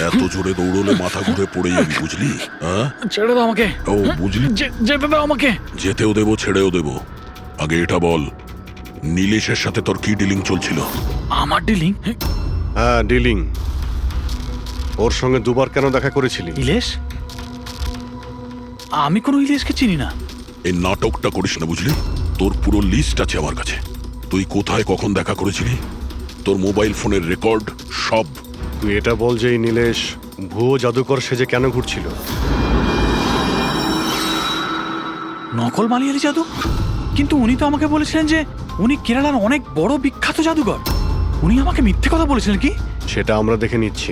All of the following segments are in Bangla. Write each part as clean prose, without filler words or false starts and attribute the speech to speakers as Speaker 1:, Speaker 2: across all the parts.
Speaker 1: এত জোরে দৌড়লে মাথা ঘুরে পড়ে যাবি, বুঝলি? হ্যাঁ,
Speaker 2: ছেড়ে দাও আমাকে।
Speaker 1: ও বুঝলি,
Speaker 2: যেতে দাও আমাকে।
Speaker 1: যেতেও দেবো ছেড়েও দেবো। আগে এটা বল, নীলেশের সাথে তোর কি ডিলিং চলছিল?
Speaker 2: আমার ডিলিং?
Speaker 3: হ্যাঁ, ডিলিং। ওর সঙ্গে দুবার কেন দেখা করেছিলি?
Speaker 2: ইলেশ? আমি কোনো ইলেশকে চিনি না।
Speaker 1: এই নাটকটা করিস না, বুঝলি? তোর পুরো লিস্ট আছে আমার কাছে। তুই কোথায় কখন দেখা করেছিলি, তোর মোবাইল ফোনের রেকর্ড সব।
Speaker 3: তুই এটা বল যে এই নীলেশ ভুয়ো জাদুকর সেজে কেন ঘুরছিল?
Speaker 2: নকল মালিয়ালি জাদু? কিন্তু উনি তো আমাকে বলেছিলেন যে উনি কেরালার অনেক বড় বিখ্যাত জাদুকর। উনি আমাকে মিথ্যে কথা বলেছিলেন কি?
Speaker 3: সেটা আমরা দেখে নিচ্ছি।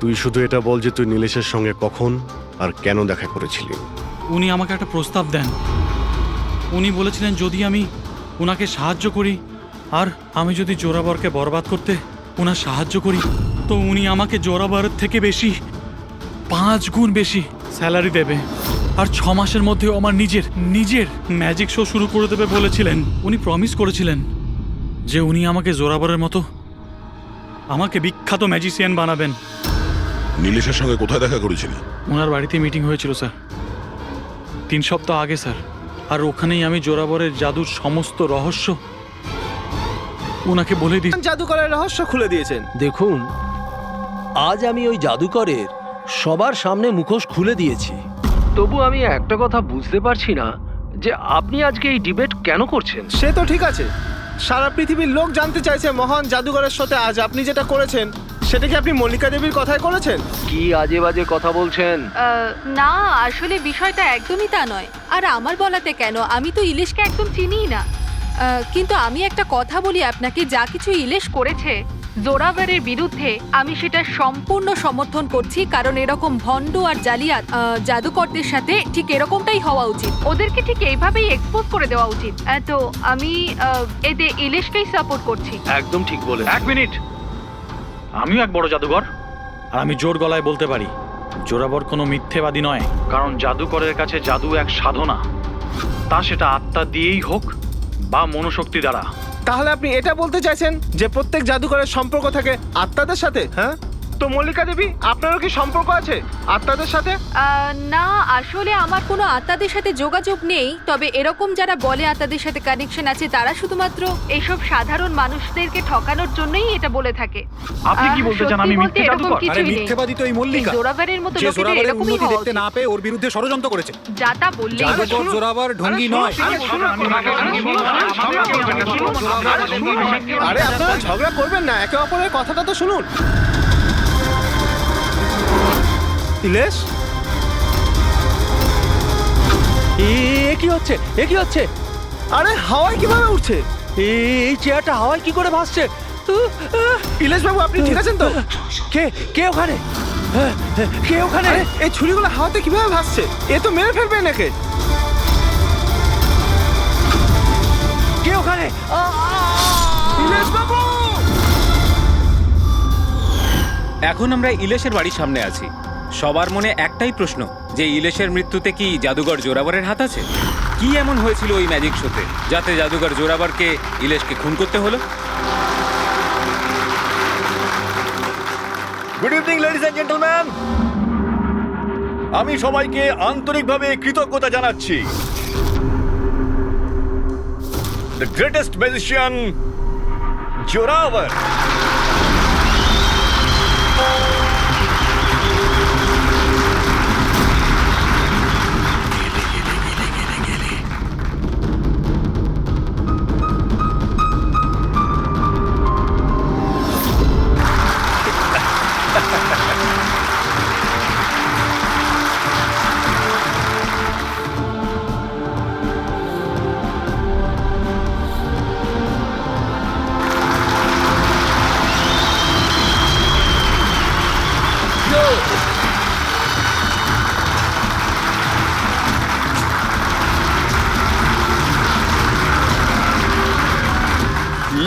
Speaker 3: তুই শুধু এটা বল যে তুই নীলেশের সঙ্গে কখন আর কেন দেখা করেছিলি।
Speaker 2: উনি আমাকে একটা প্রস্তাব দেন। উনি বলেছিলেন যদি আমি ওনাকে সাহায্য করি আর আমি যদি জোরাবরকে বরবাদ করতে ওনার সাহায্য করি, তো উনি আমাকে জোরাবরের থেকে বেশি 5 গুণ বেশি স্যালারি দেবে। আর 6 মাসের মধ্যে আমার নিজের ম্যাজিক শো শুরু করে দেবে বলেছিলেন। উনি প্রমিস করেছিলেন যে উনি আমাকে জোরাবরের মতো আমাকে বিখ্যাত ম্যাজিশিয়ান বানাবেন।
Speaker 1: নীলেশের সঙ্গে কোথায় দেখা করেছিলি?
Speaker 2: ওনার বাড়িতে মিটিং হয়েছিল স্যার, 3 সপ্তাহ আগে স্যার। আর ওখানেই আমি জোরাবরের জাদুর সমস্ত রহস্য ওনাকে বলে দিই।
Speaker 4: জাদুকরের রহস্য খুলে দিয়েছেন।
Speaker 5: দেখুন, আজ আমি ওই জাদুকরের সবার সামনে মুখোশ খুলে দিয়েছি। তবু আমি একটা কথা বুঝতে পারছি না যে আপনি আজকে এই ডিবেট কেন করছেন।
Speaker 4: সে তো ঠিক আছে, সারা পৃথিবীর লোক জানতে চাইছে মহান জাদুকরের সাথে আজ আপনি যেটা করেছেন সেটা কি আপনি মল্লিকা দেবীর কথাই করেছেন?
Speaker 5: কি আজে বাজে কথা বলছেন?
Speaker 6: না, আসলে বিষয়টা একদমই তা নয়। আর আমার বলাতে কেন, আমি তো ইলিশকে একদম চিনিই না। কিন্তু আমি একটা কথা বলি আপনাকে, যা কিছু ইলিশ করেছে জোরাভারের বিরুদ্ধে, আমি সেটা সম্পূর্ণ সমর্থন করছি। কারণ এরকম ভণ্ড আর জালিয়াত জাদুকরদের সাথে ঠিক এরকমটাই হওয়া উচিত। ওদেরকে ঠিক এইভাবেই এক্সপোজ করে দেওয়া উচিত। তো আমি এতে ইলিশকেই সাপোর্ট করছি।
Speaker 5: একদম ঠিক বলে।
Speaker 2: 1 মিনিট। আমিও এক বড় জাদুকর, আর আমি জোর গলায় বলতে পারি জোরাবর কোনো মিথ্যেবাদী নয়। কারণ জাদুকরের কাছে জাদু এক সাধনা, তা সেটা আত্মা দিয়েই হোক বা মনোশক্তি দ্বারা।
Speaker 4: তাহলে আপনি এটা বলতে চাইছেন যে প্রত্যেক জাদুকরের সম্পর্ক থাকে আত্মাদের সাথে? হ্যাঁ, তো মল্লিকা দেবী আপনারও কি সম্পর্ক আছে আত্মাদের সাথে?
Speaker 6: না, আসলে আমার কোনো আত্মাদের সাথে যোগাযোগ নেই। তবে এরকম যারা বলে আত্মাদের সাথে কানেকশন আছে, তারা শুধুমাত্র এইসব সাধারণ মানুষদেরকে ঠকানোর জন্যই এটা বলে থাকে।
Speaker 2: আপনি কি বলতে চান আমি মিথ্যে জাদুকর?
Speaker 7: আরে মিথ্যেবাদী তো এই মল্লিকা,
Speaker 6: জোরাভারের মতো
Speaker 7: যে
Speaker 6: লোকেদের
Speaker 7: জোরাবারের
Speaker 6: এরকমই
Speaker 7: উন্নতি
Speaker 6: হওয়া
Speaker 7: দেখতে
Speaker 6: উচিত।
Speaker 7: না পেয়ে ওর বিরুদ্ধে ষড়যন্ত্র করেছে।
Speaker 6: যা তা বললেই
Speaker 7: জাদুকর জোরাবার ঢঙ্গি নয়।
Speaker 4: আরে আপনারা ঝগড়া করবেন না, একে অপরের কথাটা তো শুনুন। ইলেশ,
Speaker 5: এ কি হচ্ছে? এ কি হচ্ছে?
Speaker 4: আরে হাওয়ায় কিভাবে উঠছে?
Speaker 5: এই চেয়ারটা হাওয়ায় কি করে ভাসছে?
Speaker 4: ইলেশ বাবু, আপনি ঠিক আছেন তো?
Speaker 5: কে কে ওখানে? কে ওখানে?
Speaker 4: আরে এই ছুরিগুলো হাওয়াতে কিভাবে ভাসছে? এ তো মেরে ফেলবে নাকি?
Speaker 5: কে ওখানে?
Speaker 4: ইলেশ বাবু!
Speaker 8: এখন আমরা ইলেশের বাড়ির সামনে আছি। সবার মনে একটাই প্রশ্ন, যে ইলেশের মৃত্যুতে কি জাদুকর জোরাবরের হাত আছে? কি এমন হয়েছিল ওই ম্যাজিক শোতে যাতে জাদুকর জোরাবরকে ইলেশকে খুন করতে হলো?
Speaker 9: Good evening ladies and gentleman, আমি সবাইকে আন্তরিকভাবে কৃতজ্ঞতা জানাচ্ছি। The greatest magician Zorawar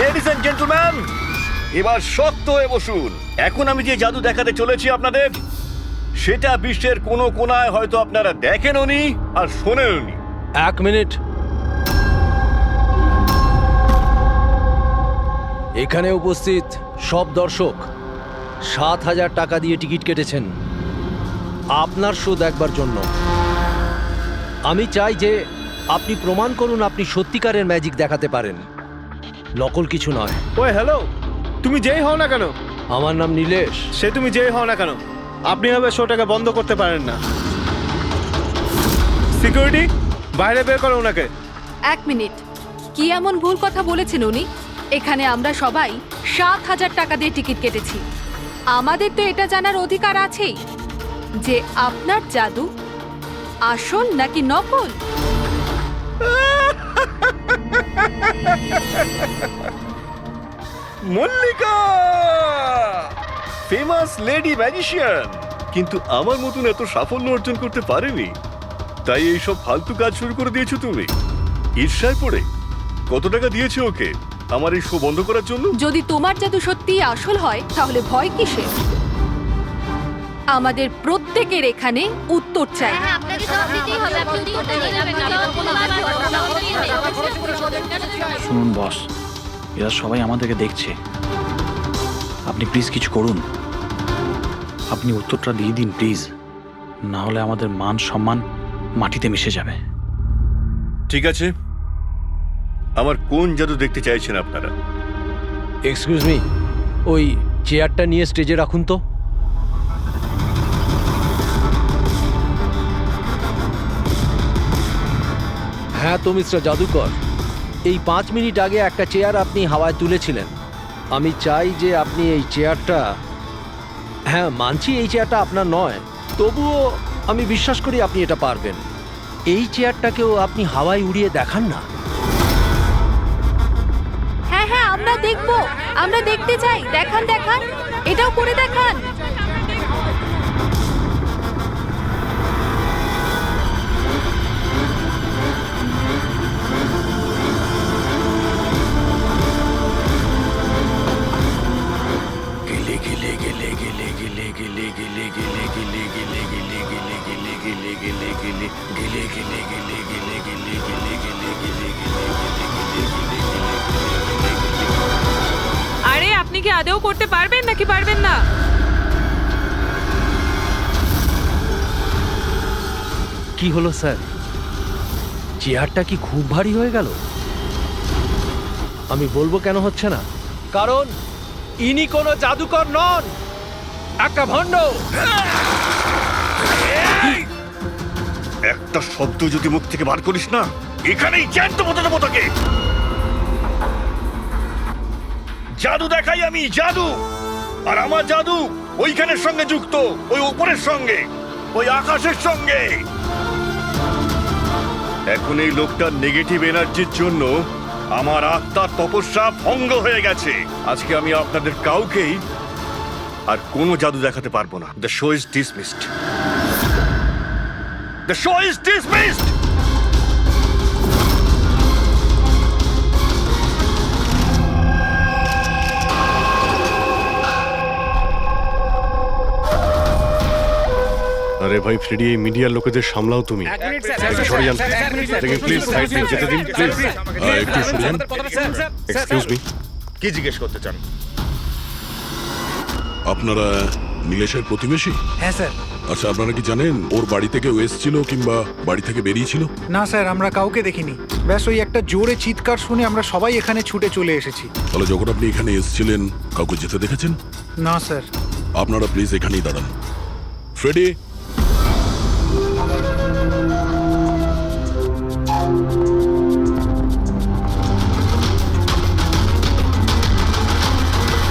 Speaker 9: ladies and gentleman, এবার শক্ত হয়ে বসুন। এখন আমি যে জাদু দেখাতে চলেছি আপনাদের, সেটা বিশ্বের কোনো কোনায় হয়তো আপনারা দেখেনওনি আর শোনেনওনি।
Speaker 5: 1 মিনিট। এখানে উপস্থিত সব দর্শক, 7,000 টাকা দিয়ে টিকিট কেটেছেন আপনার শো দেখবার জন্য। আমি চাই যে আপনি প্রমাণ করুন আপনি সত্যিকারের ম্যাজিক দেখাতে পারেন, নকল কিছু নয়।
Speaker 4: ওই হ্যালো, তুমি যেই হও না কেন,
Speaker 5: আমার নাম নীলেশ।
Speaker 4: সে তুমি যেই হও না কেন, আপনি হবে শোটাকে বন্ধ করতে পারেন না। সিকিউরিটি, বাইরে বের করো ওনাকে।
Speaker 6: 1 মিনিট, কি এমন ভুল কথা বলেছেন উনি? এখানে আমরা সবাই 7,000 টাকা দিয়ে টিকিট কেটেছি। আমাদের তো এটা জানার অধিকার আছেই যে আপনার জাদু আসল নাকি নকল।
Speaker 9: মল্লিকা, ফেমাস লেডি ম্যাজিশিয়ান, কিন্তু আমার মতন এত সাফল্য অর্জন করতে পারেনি, তাই এইসব ফালতু কাজ শুরু করে দিয়েছো তুমি। ঈর্ষায় পড়ে কত টাকা দিয়েছো ওকে আমার এই শো বন্ধ করার জন্য?
Speaker 6: যদি তোমার জাদু সত্যিই আসল হয় তাহলে ভয় কিসের? আমাদের প্রত্যেকের এখানে উত্তর চাই।
Speaker 2: শুনুন বস, এরা সবাই আমাদেরকে দেখছে। আপনি প্লিজ কিছু করুন, আপনি উত্তরটা দিয়ে দিন প্লিজ, না হলে আমাদের মান সম্মান মাটিতে মিশে যাবে।
Speaker 9: ঠিক আছে, আমার কোন জাদু দেখতে চাইছেন আপনারা?
Speaker 5: এক্সকিউজ মি, ওই চেয়ারটা নিয়ে স্টেজে রাখুন তো। হ্যাঁ তো মিস্টার জাদুকর, এই 5 মিনিট আগে একটা চেয়ার আপনি হাওয়ায় তুলেছিলেন। আমি চাই যে আপনি এই চেয়ারটা, হ্যাঁ মানছি এই চেয়ারটা আপনার নয়, তবুও আমি বিশ্বাস করি আপনি এটা পারবেন। এই চেয়ারটাকেও আপনি হাওয়ায় উড়িয়ে দেখান না।
Speaker 6: হ্যাঁ হ্যাঁ, আমরা দেখবো, আমরা দেখতে চাই। দেখান দেখান, এটাও করে দেখান।
Speaker 10: আরে আপনি কি আদৌ করতে পারবেন নাকি পারবেন না?
Speaker 5: কি হলো স্যার, চেয়ারটা কি খুব ভারী হয়ে গেল? আমি বলবো কেন হচ্ছে না, কারণ ইনি কোনো জাদুকর নন, একটা ভণ্ড।
Speaker 9: একটা শব্দ যদি মুখ থেকে বার করিস না, এখানেই জ্যান্ত মতো দেবো তোকে। জাদু দেখাই আমি, জাদু। আর আমার জাদু ওইখানের সঙ্গে যুক্ত, ওই উপরের সঙ্গে, ওই আকাশের সঙ্গে। এখন এই লোকটার নেগেটিভ এনার্জির জন্য আমার আত্মার তপস্যা ভঙ্গ হয়ে গেছে। আজকে আমি আপনাদের কাউকেই আর কোনো জাদু দেখাতে পারবো না। The show is dismissed. The show is dismissed.
Speaker 3: আরে ভাই ফ্রেডি, এই মিডিয়ার লোকেদের সামলাও তুমি। একটু সরে যান প্লিজ, সাইড দিন, যেতে দিন প্লিজ।
Speaker 1: একটু সরে যান।
Speaker 3: এক্সকিউজ মি,
Speaker 9: কি জিজ্ঞেস করতে চান?
Speaker 1: আপনারা নীলেশের প্রতিবেশী?
Speaker 7: হ্যাঁ স্যার।
Speaker 1: আচ্ছা, আপনারা কি জানেন ওর বাড়ি থেকে এসেছিল কিংবা বাড়ি থেকে বেরিয়েছিল?
Speaker 7: না স্যার, আমরা কাউকে দেখিনি। ব্যাস ওই একটা জোরে চিৎকার শুনে আমরা সবাই এখানে ছুটে চলে এসেছি।
Speaker 1: তাহলে যখন আপনি এখানে এসেছিলেন কাউকে যেতে দেখেছেন?
Speaker 7: না স্যার।
Speaker 1: আপনারা প্লিজ এখানেই দাঁড়ান। ফ্রেডি,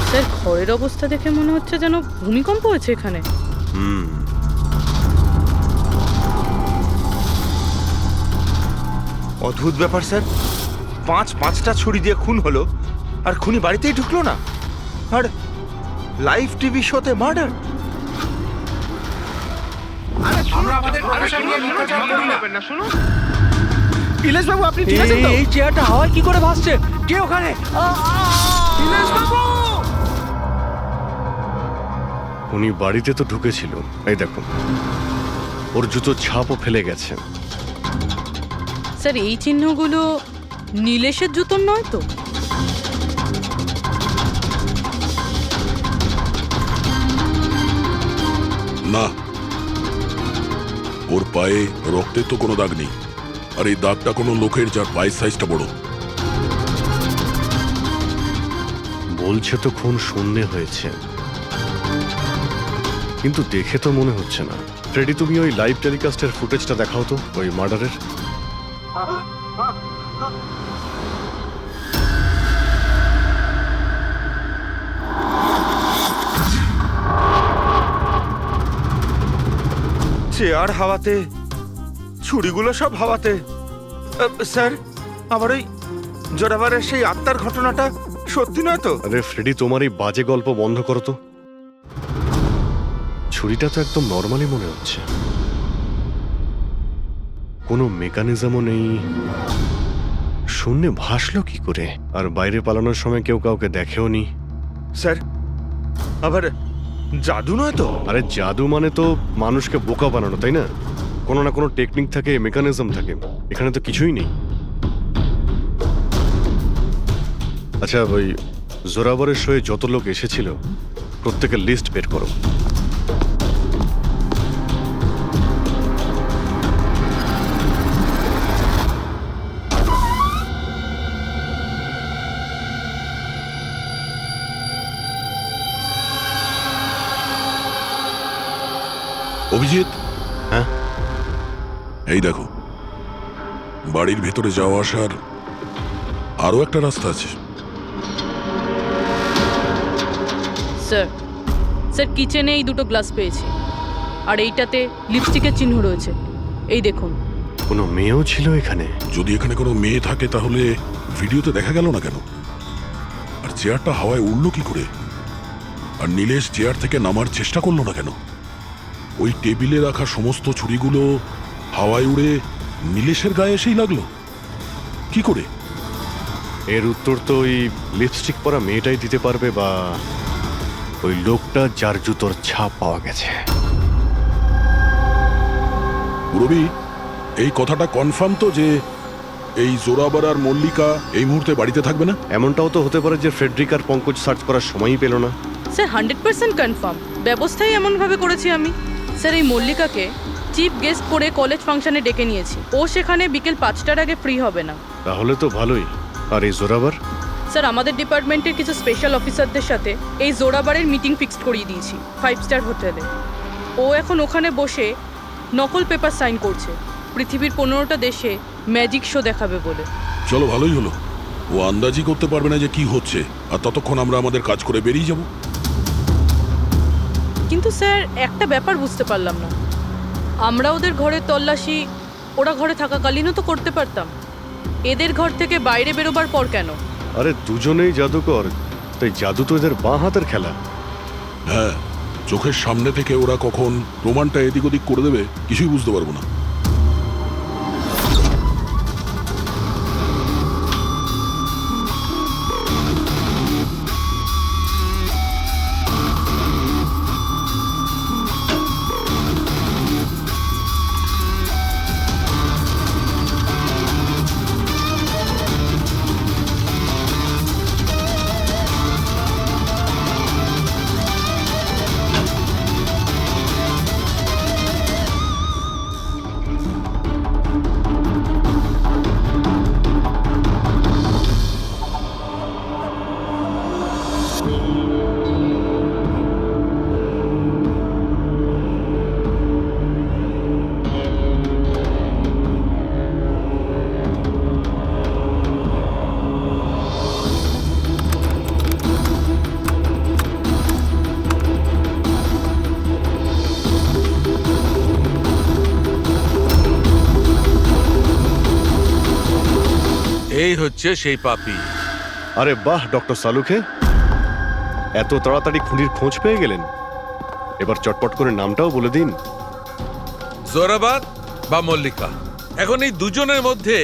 Speaker 10: স্যার, ঘরের অবস্থা দেখে মনে হচ্ছে যেন ভূমিকম্প হয়েছে এখানে।
Speaker 4: অদ্ভুত ব্যাপার স্যার, পাঁচটা ছুরি দিয়ে খুন হলো আর খুনি বাড়িতেই ঢুকলো না, আর লাইভ টিভি শোতে মার্ডার। ইলেশ বাবু, আপনি ঠিক আছেন তো?
Speaker 5: এই চেয়ারটা হাওয়ায় কি করে ভাসছে? কে ওখানে?
Speaker 3: উনি বাড়িতে তো ঢুকেছিল, এই দেখুন ওর জুতোর ছাপও ফেলে গেছে।
Speaker 10: স্যার, এই চিহ্নগুলো নীলেশের জুতোর নয় তো?
Speaker 1: না, ওর পায়ে রক্তের তো কোনো দাগ নেই। আর এই দাগটা কোনো লোকের যার পায়ের সাইজটা বড়।
Speaker 3: বলছে তো খুন শূন্যে হয়েছে, কিন্তু দেখে তো মনে হচ্ছে না। ফ্রেডি, তুমি ওই লাইভ টেলিকাস্টের ফুটেজটা দেখাও তো ওই মার্ডারের।
Speaker 4: চেয়ার হাওয়াতে, ছুরিগুলো সব হাওয়াতে। স্যার, আবার ওই জোরাবারের সেই আত্মার ঘটনাটা সত্যি নয় তো?
Speaker 3: আরে ফ্রেডি, তোমার এই বাজে গল্প বন্ধ করো তো। ছুরিটা তো একদম নর্মালি মনে হচ্ছে, কোনো মেকানিজমও নেই। শূন্যে ভাসলো কি করে? আর বাইরে পালানোর সময় কেউ কাউকে দেখেও নি।
Speaker 4: স্যার, আবার জাদু নয় তো?
Speaker 3: আরে জাদু মানে তো মানুষকে বোকা বানানো, তাই না? কোনো না কোনো টেকনিক থাকে, মেকানিজম থাকে। এখানে তো কিছুই নেই। আচ্ছা, ওই জোরাবরের শোয়ে যত লোক এসেছিল প্রত্যেকের লিস্ট বের করো।
Speaker 1: অভিজিৎ,
Speaker 3: হ্যাঁ?
Speaker 1: এই দেখো, বাড়ির ভেতরে যাওয়া আসার আরো একটা রাস্তা আছে।
Speaker 10: স্যার, স্যার কিচেনে এই দুটো গ্লাস পেয়েছি, আর এইটাতে লিপস্টিকের চিহ্ন রয়েছে। এই দেখুন।
Speaker 3: কোনো মেয়েও ছিল এখানে?
Speaker 1: যদি এখানে কোনো মেয়ে থাকে তাহলে ভিডিওতে দেখা গেল না কেন? আর চেয়ারটা হাওয়ায় উড়লো কি করে? আর নীলেশ চেয়ার থেকে নামার চেষ্টা করলো না কেন? ওই টেবিলে রাখা সমস্ত ছুরিগুলো হাওয়ায় উড়ে নীলেশের গায়ে এসেই লাগলো কি করে?
Speaker 3: এর উত্তর তো ওই লিপস্টিক পরা মেয়েটাই দিতে পারবে, বা ওই লোকটা যার জুতোর ছাপ পাওয়া গেছে।
Speaker 1: রবি, এই কথাটা কনফার্ম তো যে এই জোরাবার আর মল্লিকা এই মুহূর্তে বাড়িতে থাকবে না?
Speaker 3: এমনটাও তো হতে পারে যে ফ্রেডরিক আর পঙ্কজ সার্চ করার সময়ই পেল না।
Speaker 10: Sir 100% confirm. ব্যবস্থাই এমনভাবে করেছি আমি। স্যার, এই মল্লিকাকে চিফ গেস্ট করে কলেজ ফাংশনে ডেকে নিয়েছি। ও সেখানে বিকেল 5টার আগে ফ্রি হবে না।
Speaker 3: তাহলে তো ভালোই। আর এই জোরাবার?
Speaker 10: স্যার, আমাদের ডিপার্টমেন্টের কিছু স্পেশাল অফিসারদের সাথে এই জোরাবারের মিটিং ফিক্সড করিয়ে দিয়েছি 5 স্টার হোটেলে। ও এখন ওখানে বসে নকল পেপার সাইন করছে পৃথিবীর 15টা দেশে ম্যাজিক শো দেখাবে বলে।
Speaker 1: চলো, ভালোই হলো। ও আন্দাজি করতে পারবে না যে কি হচ্ছে, আর ততক্ষণ আমরা আমাদের কাজ করে বেরিয়ে যাব।
Speaker 10: কিন্তু স্যার, একটা ব্যাপার বুঝতে পারলাম না। আমরা ওদের ঘরের তল্লাশি ওরা ঘরে থাকাকালীনও তো করতে পারতাম। এদের ঘর থেকে বাইরে বেরোবার পর কেন?
Speaker 3: আরে দুজনেই জাদুকর, তাই জাদু তো এদের বাঁ হাতের খেলা।
Speaker 1: হ্যাঁ, চোখের সামনে থেকে ওরা কখন প্রমাণটা এদিক ওদিক করে দেবে কিছুই বুঝতে পারবো না।
Speaker 11: এই হচ্ছে সেই পাপি।
Speaker 3: আরে বাহ ডক্টর সালুখে, এত তাড়াতাড়ি খুনির খোঁজ পেয়ে গেলেন। এবার চটপট করে নামটাও বলে দিন।
Speaker 11: জোরাবার বা মল্লিকা, এখন এই দুজনের মধ্যে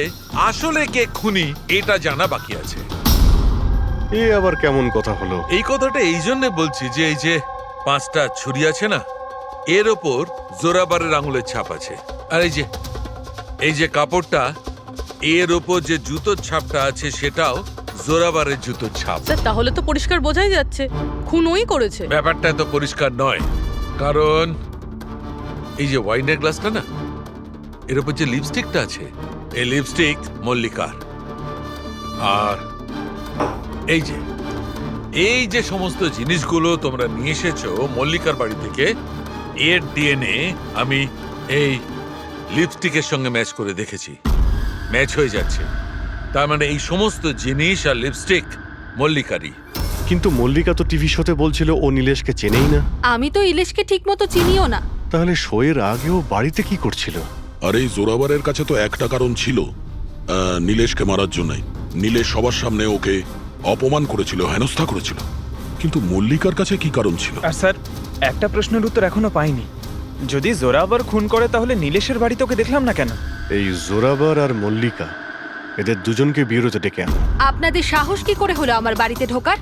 Speaker 11: আসলে কে খুনি এটা জানা বাকি আছে।
Speaker 3: এ আবার কেমন কথা হলো?
Speaker 11: এই কথাটা এই জন্য বলছি যে এই যে 5টা ছুরি আছে না, এর ওপর জোরাবারের আঙুলের ছাপ আছে। আর এই যে কাপড়টা, এর ওপর যে জুতোর ছাপটা আছে সেটাও জোরাবারের জুতোর ছাপ।
Speaker 10: স্যার, তাহলে তো পরিষ্কার বোঝাই যাচ্ছে খুন ওই করেছে।
Speaker 11: ব্যাপারটা এত পরিষ্কার নয়, কারণ এই যে ওয়াইনের গ্লাসটা না, এর উপর যে লিপস্টিকটা আছে, এই লিপস্টিক মল্লিকার। আর এই যে সমস্ত জিনিসগুলো তোমরা নিয়ে এসেছো মল্লিকার বাড়ি থেকে, এর ডিএনএ আমি এই লিপস্টিকের সঙ্গে ম্যাচ করে দেখেছি, ম্যাচ হয়ে যাচ্ছে। তার মানে এই সমস্ত জিনিস আর লিপস্টিক মল্লিকারই।
Speaker 3: কিন্তু মল্লিকা তো টিভি শোতে বলছিল ও নীলেশকে চেনেই না।
Speaker 6: আমি তো ইলিশকে ঠিক মতো চিনিও না।
Speaker 3: তাহলে শোয়ের আগেও বাড়িতে কি করছিল?
Speaker 1: আর এই জোরাবারের কাছে তো একটা কারণ ছিল, নীলেশকে মারার জন্যই। নীলেশ সবার সামনে ওকে অপমান করেছিল, হেনস্থা করেছিল। কিন্তু মল্লিকার কাছে কি কারণ ছিল?
Speaker 4: আর স্যার, একটা প্রশ্নের উত্তর এখনো পাইনি। যদি জোরাবার খুন করে তাহলে নীলেশের বাড়িতে ওকে দেখলাম না কেন?
Speaker 3: এই জোরাবার আর মল্লিকা, এদের দুজনকে বিরোধে ডেকে আনো।
Speaker 6: আপনাদের সাহস কি করে হলো আমার বাড়িতে ঢোকার?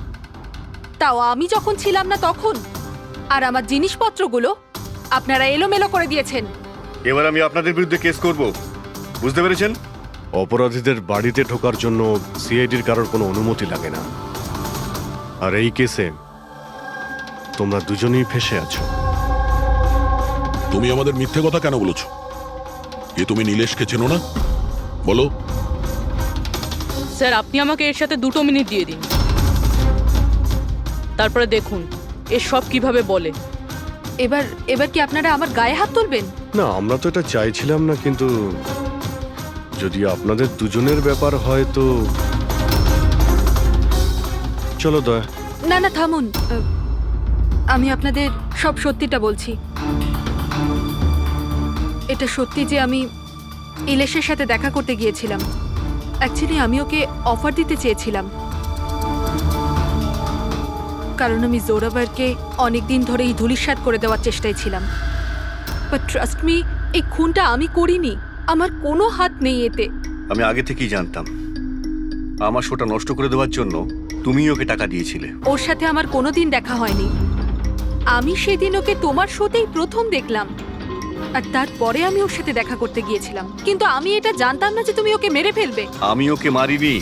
Speaker 6: তাও আমি যখন ছিলাম না তখন। আর আমার জিনিসপত্রগুলো আপনারা এলোমেলো করে দিয়েছেন।
Speaker 9: এবার আমি আপনাদের বিরুদ্ধে কেস করব, বুঝতে পেরেছেন?
Speaker 3: অপরাধীদের বাড়িতে ঢোকার জন্য সিআইডির কারোর কোনো অনুমতি লাগে না। আর এই কেসে তোমরা দুজনেই ফেঁসে আছো।
Speaker 1: তুমি আমাদের মিথ্যে কথা কেন বলেছো? এ তুমি নীলেশকে চেনো না? বলো।
Speaker 10: স্যার, আপনি আমাকে এর সাথে 2 মিনিট দিয়ে দিন, তারপরে দেখুন এর সব কিভাবে বলে।
Speaker 6: এবার কি আপনারা আমার গায়ে হাত তুলবেন?
Speaker 3: না, আমরা তো এটা চাইছিলাম না, কিন্তু যদি আপনাদের দুজনের ব্যাপার হয় তো চলো দয়া।
Speaker 6: না না, থামুন। আমি আপনাদের সব সত্যিটা বলছি। এটা সত্যি যে আমি ইলেশের সাথে দেখা করতে গিয়েছিলাম। অ্যাকচুয়ালি আমি ওকে অফার দিতে চেয়েছিলাম, কারণ আমি জোরাবারকে অনেকদিন ধরে এই ধূলিসাৎ করে দেওয়ার চেষ্টায় ছিলাম। বাট ট্রাস্ট মি, এই খুনটা আমি করিনি, আমার কোনো হাত নেই এতে।
Speaker 9: আমি আগে থেকেই জানতাম আমার শোটা নষ্ট করে দেওয়ার জন্য তুমিই ওকে টাকা দিয়েছিলে।
Speaker 6: ওর সাথে আমার কোনোদিন দেখা হয়নি। আমি সেদিন ওকে তোমার শোতেই প্রথম দেখলাম, আর তারপরে আমি ওর সাথে দেখা করতে গিয়েছিলাম। কিন্তু আমি এটা জানতাম না যে তুমি ওকে মেরে ফেলবে।
Speaker 9: আমি ওকে মারিনি।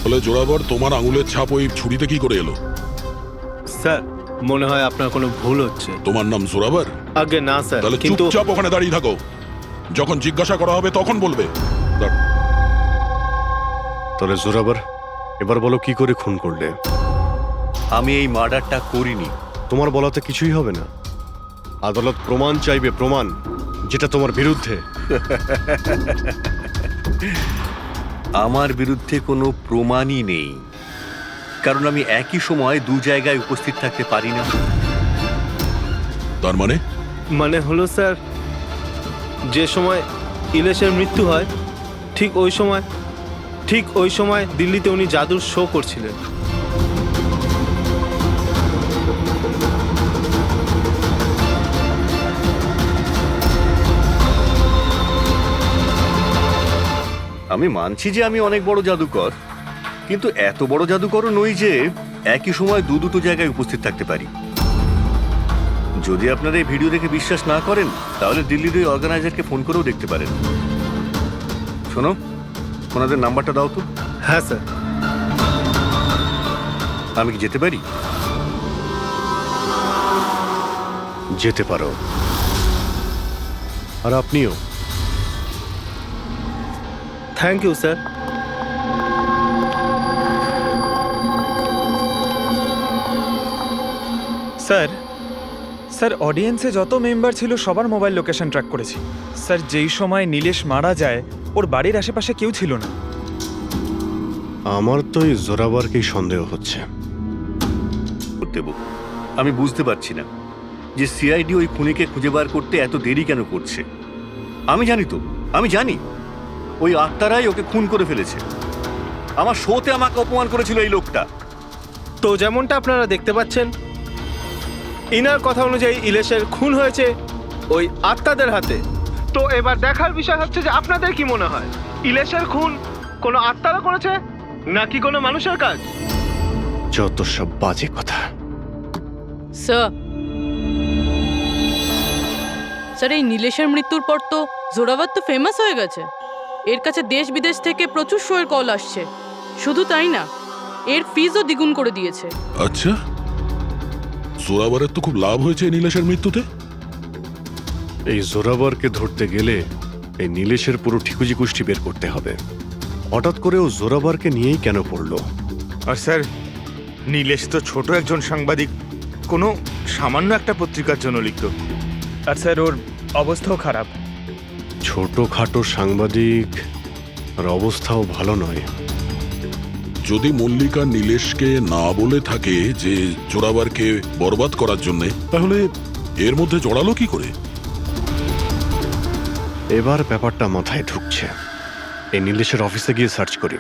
Speaker 1: বলে জোরাবার তোমার আঙুলের ছাপ ওই ছুরিতে কি করে এলো?
Speaker 12: স্যার, মনে হয় আপনার কোনো ভুল হচ্ছে।
Speaker 1: তোমার নাম জোরাবার?
Speaker 12: আগে না স্যার,
Speaker 1: তাহলে
Speaker 12: কিন্তু
Speaker 1: চুপচাপ ওখানে দাঁড়িয়ে থাকো, যখন জিজ্ঞাসা করা হবে তখন বলবে।
Speaker 3: তাহলে জোরাবার, এবার বলো কি করে খুন করলে?
Speaker 9: আমি এই মার্ডারটা করিনি।
Speaker 3: তোমার বলাতে কিছুই হবে না। আদালত প্রমাণ চাইবে, প্রমাণ যেটা তোমার বিরুদ্ধে।
Speaker 9: আমার বিরুদ্ধে কোনো প্রমাণই নেই, কারণ আমি একই সময় 2 জায়গায় উপস্থিত থাকতে পারি না।
Speaker 1: তার
Speaker 12: মানে হলো স্যার, যে সময় ইলেশের মৃত্যু হয় ঠিক ওই সময় দিল্লিতে উনি জাদুর শো করছিলেন।
Speaker 9: আমি মানছি যে আমি অনেক বড় জাদুকর, কিন্তু এত বড় জাদুকরও নই যে একই সময় 2 জায়গায় উপস্থিত থাকতে পারি। যদি আপনারা এই ভিডিও দেখে বিশ্বাস না করেন, তাহলে দিল্লির ওই অর্গানাইজারকে ফোন করেও দেখতে পারেন। শোনো, ওনাদের নাম্বারটা দাও তো।
Speaker 12: হ্যাঁ স্যার।
Speaker 9: আমি কি যেতে পারি?
Speaker 3: যেতে পারো। আর আপনিও।
Speaker 12: Thank you sir.
Speaker 4: স্যার, অডিয়েন্সে যত মেম্বার ছিল সবার মোবাইল লোকেশন ট্র্যাক করেছি। স্যার, যেই সময় নীলেশ মারা যায় ওর বাড়ির আশেপাশে কেউ ছিল না।
Speaker 3: আমার তো এই জোরাবারকেই সন্দেহ হচ্ছে।
Speaker 9: দেব, আমি বুঝতে পারছি না যে সিআইডি ওই খুনিকে খুঁজে বার করতে এত দেরি কেন করছে। আমি জানি ওই আত্মারাই ওকে খুন করে ফেলেছে। আমার শোতে আমাকে অপমান করেছিল এই লোকটা।
Speaker 12: তো যেমনটা আপনারা দেখতে পাচ্ছেন, ইনার কথা অনুযায়ী ইলেশের খুন হয়েছে ওই আত্মাদের হাতে। তো এবার দেখার বিষয় হচ্ছে যে আপনাদের কি মনে হয়, ইলেশের খুন কোনো আত্মারা করেছে নাকি কোনো মানুষের কাজ?
Speaker 3: যত সব বাজে কথা।
Speaker 10: স্যার, এই নীলেশের মৃত্যুর পর তো জোরাবার তো ফেমাস হয়ে গেছে। এর কাছে দেশ বিদেশ থেকে প্রচুর শোয়ের কল আসছে। শুধু তাই না, এর ফিজও দ্বিগুণ করে দিয়েছে।
Speaker 1: আচ্ছা, জোরাবারের তো খুব লাভ হয়েছে নীলেশের মৃত্যুতে।
Speaker 3: এই জোরাবারকে ধরতে গেলে এই নীলেশের পুরো ঠিকুজি কুষ্টি বের করতে হবে। হঠাৎ করে ও জোরাবারকে নিয়েই কেন পড়লো?
Speaker 4: আর স্যার, নীলেশ তো ছোট একজন সাংবাদিক, কোনো সামান্য একটা পত্রিকার জন্য লিখত।
Speaker 12: আর স্যার ওর অবস্থাও খারাপ।
Speaker 3: ছোটখাটো সাংবাদিক আর অবস্থাও ভালো নয়।
Speaker 1: যদি মল্লিকা নীলেশকে না বলে থাকে যে জোরাবারকে বরবাদ করার জন্য, তাহলে এর মধ্যে জড়ালো কি করে?
Speaker 3: এবার ব্যাপারটা মাথায় ঢুকছে। এই নীলেশের অফিসে গিয়ে সার্চ করি।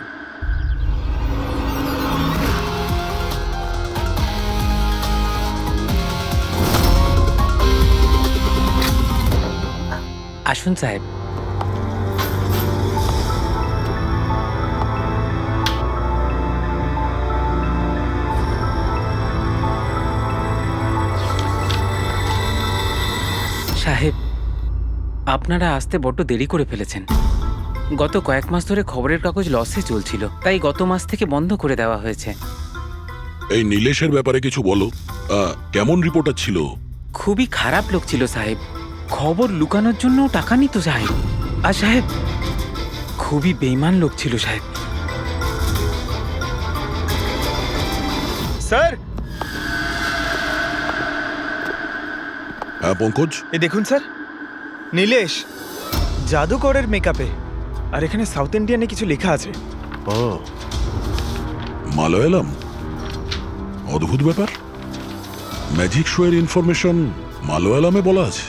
Speaker 8: আসুন সাহেব। সাহেব, আপনারা আসতে বড্ড দেরি করে ফেলেছেন। গত কয়েক মাস ধরে খবরের কাগজ লসে চলছিল, তাই গত মাস থেকে বন্ধ করে দেওয়া হয়েছে।
Speaker 1: এই নীলেশের ব্যাপারে কিছু বলো। কেমন রিপোর্টার ছিল?
Speaker 8: খুবই খারাপ লোক ছিল সাহেব। খবর লুকানোর জন্য টাকা নিত সাহেব। আর সাহেব, খুবই বেইমান লোক ছিল সাহেব।
Speaker 12: স্যার,
Speaker 1: হ্যাঁ পঙ্কজ,
Speaker 12: এ দেখুন স্যার, নীলেশ জাদুকরের মেকআপে, আর এখানে সাউথ ইন্ডিয়ানে কিছু লেখা আছে।
Speaker 3: ও,
Speaker 1: মালয়ালাম। অদ্ভুত ব্যাপার, ম্যাজিক শো এর ইনফরমেশন মালয়ালামে বলা আছে।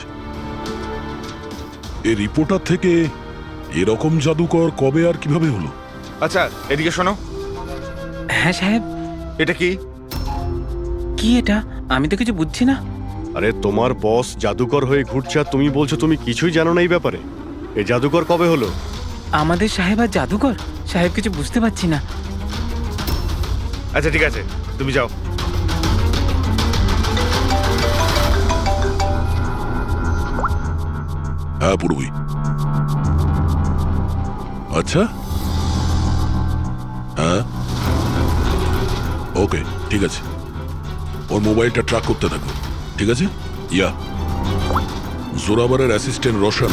Speaker 1: এই রিপোর্টার থেকে এরকম জাদুকর কবে আর কিভাবে হলো?
Speaker 4: আচ্ছা, এদিকে শোনো।
Speaker 8: হ্যাঁ সাহেব।
Speaker 4: এটা কি?
Speaker 8: কি এটা? আমি তো কিছু বুঝছি না।
Speaker 3: আরে তোমার বস জাদুকর হয়ে ঘুরছে আর তুমি বলছো তুমি কিছুই জানো না এই ব্যাপারে। এই জাদুকর কবে হলো?
Speaker 8: আমাদের সাহেব আর জাদুকর? সাহেব, কিছু বুঝতে পারছি না।
Speaker 4: আচ্ছা ঠিক আছে, তুমি যাও।
Speaker 1: হ্যাঁ পূর্বী। আচ্ছা, হ্যাঁ ওকে, ঠিক আছে। ওর মোবাইলটা ট্র্যাক করতে থাকো, ঠিক আছে? ইয়া, জোরাবারের অ্যাসিস্ট্যান্ট রোশন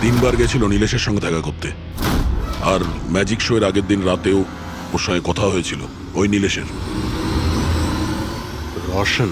Speaker 1: 3 বার গেছিল নীলেশের সঙ্গে দেখা করতে। আর ম্যাজিক শো এর আগের দিন রাতেও ওর সঙ্গে কথা হয়েছিল ওই নীলেশের।
Speaker 3: রোশন?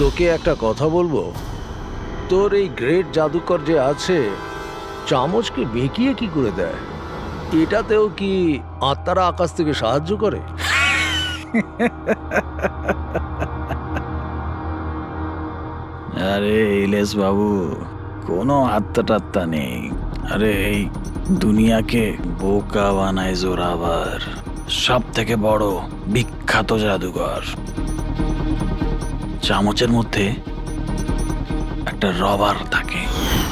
Speaker 5: তোকে একটা কথা বলবো। তোর এই গ্রেট জাদুকর যে আছে, চামচকে বেঁকিয়ে কি করে দেয়? এটাতেও কি আত্মারা আকাশ থেকে সাহায্য করে?
Speaker 13: আরে ইলেশ বাবু, কোনো আত্মা টাত্তা নেই। আরে এই দুনিয়াকে বোকা বানায় জোরাবার, সব থেকে বড় বিখ্যাত জাদুকর। চামচের মধ্যে একটা রবার থাকে,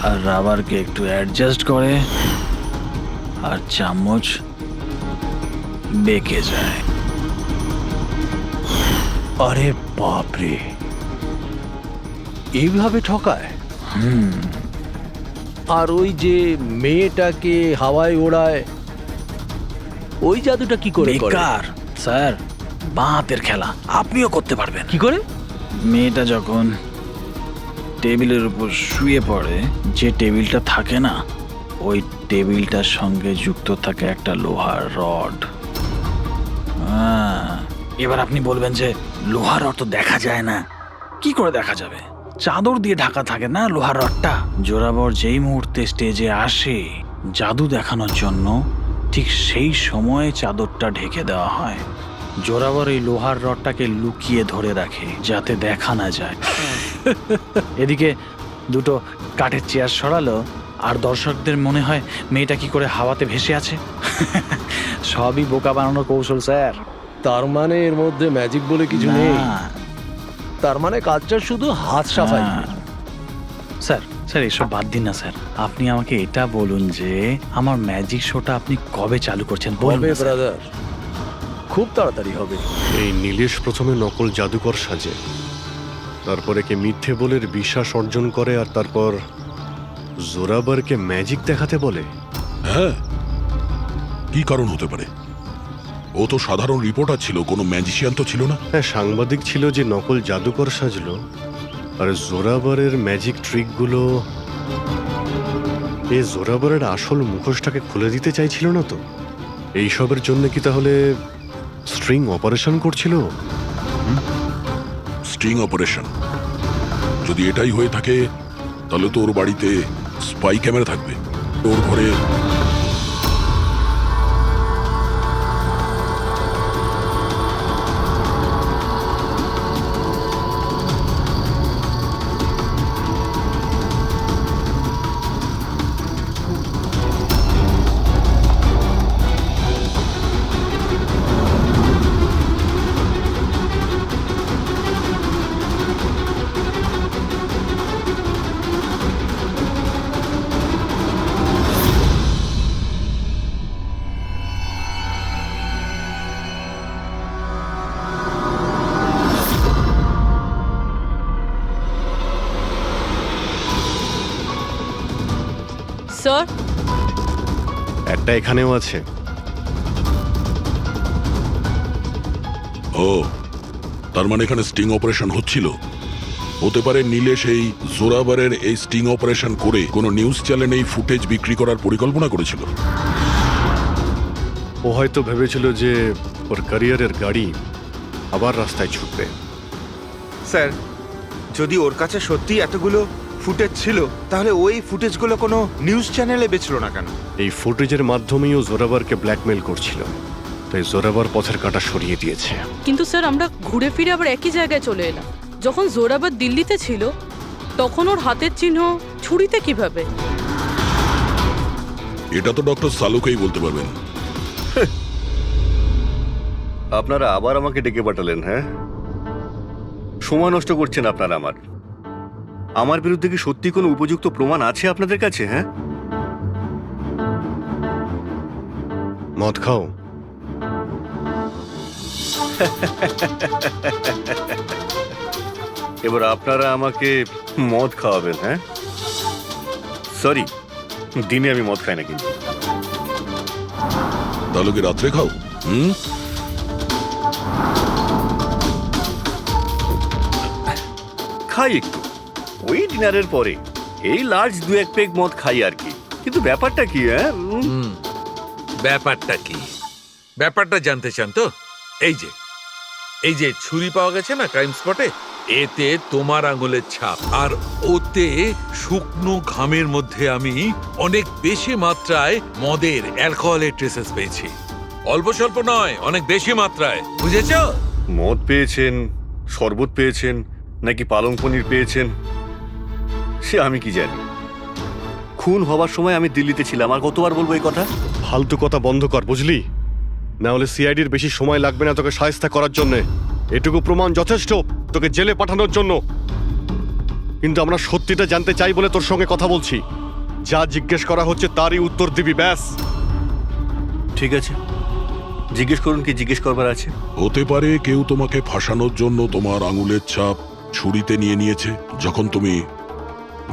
Speaker 13: আর রাবারকে একটু অ্যাডজাস্ট করে আর চামচ বেঁকে যায়।
Speaker 5: আরে বাপরে, এইভাবে ঠকায়? আর ওই যে মেয়েটাকে হাওয়ায় ওড়ায়, ওই জাদুটা কি করে করে?
Speaker 13: বেকার স্যার, বাঁ হাতের খেলা। আপনিও করতে পারবেন।
Speaker 5: কি করে?
Speaker 13: মেয়েটা যখন টেবিলের উপর শুয়ে পড়ে, যে টেবিলটা থাকে না, ওই টেবিলটার সঙ্গে যুক্ত থাকে একটা লোহার রড। এবার আপনি বলবেন যে লোহার রড তো দেখা যায় না। কি করে দেখা যাবে? চাদর দিয়ে ঢাকা থাকে না লোহার রডটা। জোরাবর যেই মুহূর্তে স্টেজে আসে জাদু দেখানোর জন্য, ঠিক সেই সময়ে চাদরটা ঢেকে দেওয়া হয়। জোরাবর এই লোহার রডটাকে লুকিয়ে ধরে রাখে যাতে দেখা না যায়। এদিকে দুটো কাঠের চেয়ার সরালো আর দর্শকদের মনে হয় মেয়েটা কি করে হাওয়াতে ভেসে আছে। সবই বোকা বানানোর কৌশল স্যার।
Speaker 5: তার মানে এর মধ্যে ম্যাজিক বলে কিছু নেই।
Speaker 13: না।
Speaker 5: তার মানে কাজটা শুধু হাত সাফাই।
Speaker 13: স্যার স্যার এসব বাদ দিন না স্যার, আপনি আমাকে এটা বলুন যে আমার ম্যাজিক শোটা আপনি কবে চালু করছেন বলুন
Speaker 5: হবে
Speaker 13: না, স্যার।
Speaker 5: ব্রাদার, খুব তাড়াতাড়ি হবে।
Speaker 3: এই নীলেশ প্রথমে নকল জাদুকর সাজে, তারপরে কে মিথ্যে বলে বিশ্বাস অর্জন করে, আর তারপর জোরাবারকে ম্যাজিক দেখাতে বলে।
Speaker 1: হ্যাঁ, কি কারণ হতে পারে? ও তো সাধারণ রিপোর্টার ছিল, কোনো ম্যাজিশিয়ান তো ছিল না।
Speaker 3: হ্যাঁ, সাংবাদিক ছিল যে নকল জাদুকর সাজলো, আর জোরাবারের ম্যাজিক ট্রিকগুলো এই জোরাবারের আসল মুখোশটাকে খুলে দিতে চাইছিল না তো? এইসবের জন্য কি তাহলে স্ট্রিং অপারেশন করছিল?
Speaker 1: স্ট্রিং অপারেশন যদি এটাই হয়ে থাকে তাহলে তো ওর বাড়িতে স্পাই ক্যামেরা থাকবে, ওর ঘরে।
Speaker 10: স্যার,
Speaker 3: একটা এখানেও আছে।
Speaker 1: ও, তার মানে এখানে স্টিং অপারেশন হচ্ছিল। হতে পারে নীলেশ এই জোরাবারের এই স্টিং অপারেশন করে কোনো নিউজ চ্যানেলে এই ফুটেজ বিক্রি করার পরিকল্পনা করেছিল।
Speaker 3: ও হয়তো ভেবেছিল যে ওর ক্যারিয়ারের গাড়ি আবার রাস্তায় ছুটবে।
Speaker 4: স্যার, যদি ওর কাছে সত্যি এতগুলো ফুটেজ ছিল তাহলে ওই ফুটেজগুলো কোনো নিউজ চ্যানেলে বেচলো না কেন?
Speaker 3: এই ফুটেজের মাধ্যমেই ও জোরাবারকে ব্ল্যাকমেল করছিল, তাই জোরাবার পথের কাঁটা সরিয়ে দিয়েছে।
Speaker 10: কিন্তু স্যার আমরা ঘুরে ফিরে আবার একই জায়গায় চলে এলাম। যখন জোরাবার দিল্লিতে ছিল তখন ওর হাতের চিহ্ন ছুরিতে কিভাবে?
Speaker 1: এটা তো ডক্টর সালুকেই বলতে পারবেন।
Speaker 9: আপনারা আবার আমাকে ডেকে পাঠালেন? হ্যাঁ, সময় নষ্ট করছেন আপনারা। আমার বিরুদ্ধে কি সত্যি কোনো উপযুক্ত প্রমাণ আছে আপনাদের কাছে? হ্যাঁ,
Speaker 3: মদ খাও।
Speaker 9: এবার আপনারা আমাকে মদ খাওয়াবেন? হ্যাঁ, সরি, দিনে আমি মদ খাই না। কিন্তু
Speaker 1: তাহলে কি রাত্রে খাও?
Speaker 9: খাই একটু, ওই ডিনারের পরে এই লার্জ 2-1 পেগ মদ খাই আর কি। কিন্তু ব্যাপারটা কি? হ্যাঁ,
Speaker 11: ব্যাপারটা কি? ব্যাপারটা জানতে চান তো? এই যে ছুরি পাওয়া গেছে না ক্রাইম স্পটে, এতে তোমার আঙুলের ছাপ, আর ওতে শুকনো ঘামের মধ্যে আমি অনেক বেশি মাত্রায় মদের, অ্যালকোহলের ট্রেসেস পেয়েছি। অল্প স্বল্প নয়, অনেক বেশি মাত্রায়, বুঝেছ?
Speaker 9: মদ পেয়েছেন, শরবত পেয়েছেন, নাকি পালং পনির পেয়েছেন সে আমি কি জানি। খুন হবার সময় আমি দিল্লিতে ছিলাম। আর কতবার বলবো এই কথা?
Speaker 3: ফালতু কথা বন্ধ কর, বুঝলি? না হলে সিআইডির বেশি সময় লাগবে না তোকে শায়েস্তা করার জন্য। এটুকু প্রমাণ যথেষ্ট তোকে জেলে পাঠানোর জন্য। কিন্তু আমরা সত্যিটা জানতে চাই বলে তোর সঙ্গে কথা বলছি। যা জিজ্ঞেস করা হচ্ছে তারই উত্তর দিবি, ব্যাস।
Speaker 9: ঠিক আছে, জিজ্ঞেস করুন, কি জিজ্ঞেস করবার আছে।
Speaker 1: হতে পারে কেউ তোমাকে ফাঁসানোর জন্য তোমার আঙুলের ছাপ ছুরিতে নিয়েছে যখন তুমি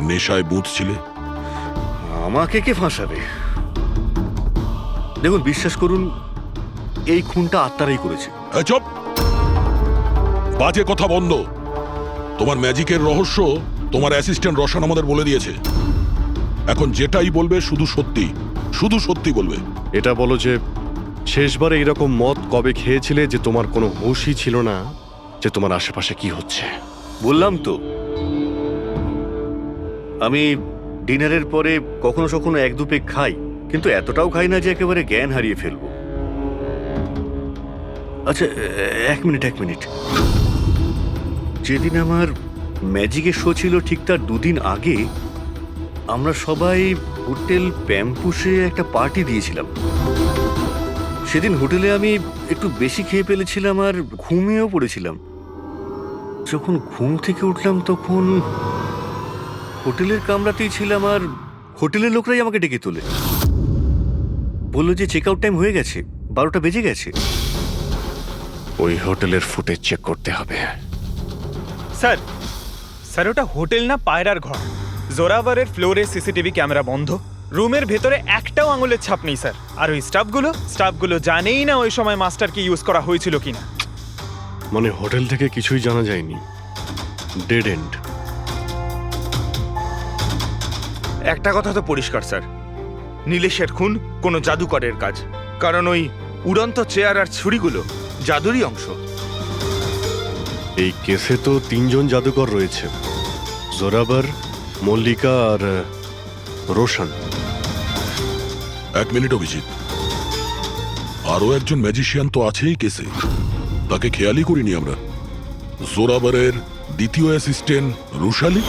Speaker 1: নেশায় বুঝছিলে।
Speaker 9: আমাকে কে ফাঁসাবে? দেখুন, বিশ্বাস করুন, এই খুনটা আত্মারাই করেছে।
Speaker 1: চুপ, বাজে কথা বন্ধ। তোমার ম্যাজিকের রহস্য তোমার অ্যাসিস্ট্যান্ট রশন আমাদের বলে দিয়েছে। এখন যেটাই বলবে শুধু সত্যি বলবে।
Speaker 3: এটা বলো যে শেষবারে এরকম মদ কবে খেয়েছিলে যে তোমার কোনো হুঁশই ছিল না যে তোমার আশেপাশে কি হচ্ছে?
Speaker 9: বললাম তো, আমি ডিনারের পরে কখনো কখনো 1-2 পেগ খাই, কিন্তু এতটাও খাই না যে একেবারে জ্ঞান হারিয়ে ফেলবো। আচ্ছা, এক মিনিট। যেদিন আমার ম্যাজিকের শো ছিল ঠিক তার দুদিন আগে আমরা সবাই হোটেল প্যাম্পুসে একটা পার্টি দিয়েছিলাম। সেদিন হোটেলে আমি একটু বেশি খেয়ে ফেলেছিলাম আর ঘুমিয়েও পড়েছিলাম। যখন ঘুম থেকে উঠলাম তখন হোটেলের কামরাতেই ছিলাম আর হোটেলের লোকরাই আমাকে ডেকে তোলে, বললো যে চেক আউট টাইম হয়ে গেছে, 12টা বেজে গেছে।
Speaker 3: ওই হোটেলের ফুটেজ চেক করতে হবে।
Speaker 12: স্যার ওটা হোটেল না পায়রার ঘর। জোরাভারের ফ্লোরে সিসিটিভি ক্যামেরা বন্ধ, রুমের ভেতরে একটাও আঙুলের ছাপ নেই স্যার। আর ওই স্টাফগুলো জানেই না ওই সময় মাস্টারকে ইউজ করা হয়েছিল কিনা।
Speaker 3: মানে হোটেল থেকে কিছুই জানা যায়নি, ডেড এন্ড।
Speaker 4: একটা কথা তো পরিষ্কার স্যার, নীলেশের খুন কোনো জাদুকরের কাজ, কারণ ওই উড়ন্ত চেয়ার আর ছুরিগুলো জাদুরই অংশ।
Speaker 3: এই কেসে তো 3 জন জাদুকর রয়েছে, জোরাবার, মল্লিকা আর রোশন।
Speaker 1: 1 মিনিট অভিজিৎ, আরো একজন ম্যাজিশিয়ান তো আছেই কেসে, তাকে খেয়ালই করিনি আমরা। জোরাবারের দ্বিতীয় অ্যাসিস্ট্যান্ট রুশালি।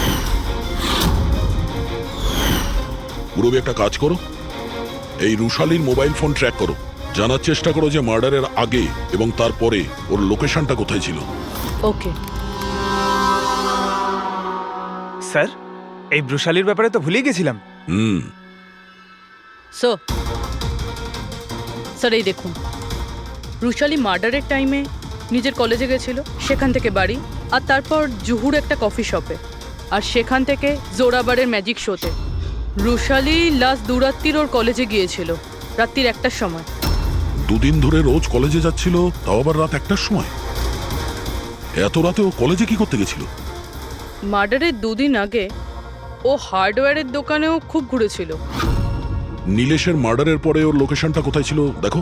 Speaker 1: পুরবি একটা কাজ করো, এই রুশালির মোবাইল ফোন ট্র্যাক করো, জানার চেষ্টা করো যে মার্ডারের আগে এবং তারপরে ওর লোকেশনটা কোথায় ছিল।
Speaker 6: ওকে
Speaker 12: স্যার, এই ব্রুশালির ব্যাপারে তো ভুলেই গেছিলাম।
Speaker 10: স্যার এই দেখুন, রুশালি মার্ডারের টাইমে নিজের কলেজে গেছিল, সেখান থেকে বাড়ি, আর তারপর জুহুর একটা কফি শপে, আর সেখান থেকে জোরাবারের ম্যাজিক শোতে। রুশালি লাস্ট দুরাত্রির ওর কলেজে গিয়েছিল রাত্রির 1টার সময়।
Speaker 1: 2 দিন ধরে রোজ কলেজে যাচ্ছিল, তাও আবার রাত 1টার সময়। এত রাতে ও কলেজে কি করতে গেছিল?
Speaker 10: মার্ডারের 2 দিন আগে ও হার্ডওয়্যারের দোকানেও খুব ঘুরেছিল।
Speaker 1: নীলেশের মার্ডারের পরে ওর লোকেশনটা কোথায় ছিল দেখো।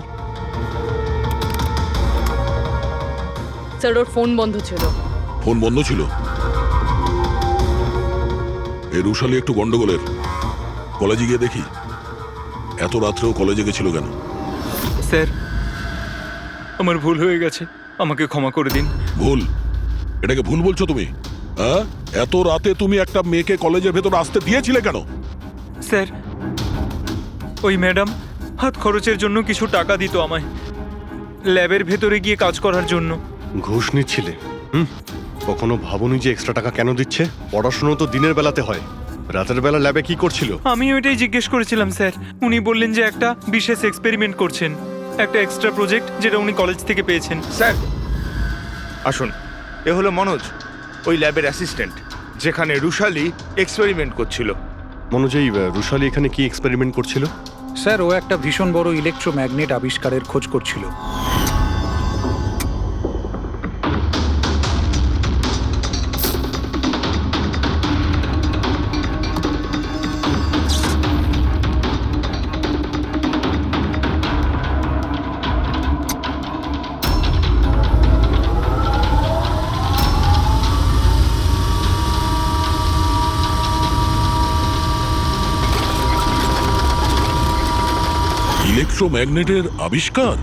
Speaker 10: স্যার ওর ফোন বন্ধ ছিল।
Speaker 1: ফোন বন্ধ ছিল? এই রুশালি একটু গন্ডগোলের, কলেজে গিয়ে দেখি। এত রাত্রেও কলেজে গেছিল কেন?
Speaker 12: স্যার আমার ভুল হয়ে গেছে, আমাকে ক্ষমা করে দিন।
Speaker 1: ভুল? এটাকে ভুল বলছো তুমি? হ্যাঁ, এত রাতে তুমি একটা মেয়েকে কলেজের ভেতর আসতে দিয়েছিলে কেন?
Speaker 12: স্যার ওই ম্যাডাম হাত খরচের জন্য কিছু টাকা দিত আমায়, ল্যাবের ভেতরে গিয়ে কাজ করার জন্য।
Speaker 3: ঘুষ নিচ্ছিলে? কখনো ভাবনি যে এক্সট্রা টাকা কেন দিচ্ছে? পড়াশোনা তো দিনের বেলাতে হয়, রাতের বেলা ল্যাবে কি করছিল?
Speaker 12: আমি ওইটাই জিজ্ঞেস করেছিলাম স্যার। উনি বললেন যে একটা বিশেষ এক্সপেরিমেন্ট করছেন, একটা এক্সট্রা প্রজেক্ট যেটা উনি কলেজ থেকে পেয়েছেন।
Speaker 4: স্যার আসুন, এ হলো মনোজ, ওই ল্যাবের অ্যাসিস্ট্যান্ট, যেখানে রুশালি এক্সপেরিমেন্ট করছিল।
Speaker 3: মনোজ, এই রুশালি এখানে কি এক্সপেরিমেন্ট করছিল?
Speaker 7: স্যার ও একটা ভীষণ বড় ইলেকট্রোম্যাগনেট আবিষ্কারের খোঁজ করছিল।
Speaker 1: ইলেকট্রোম্যাগনেটের আবিষ্কার?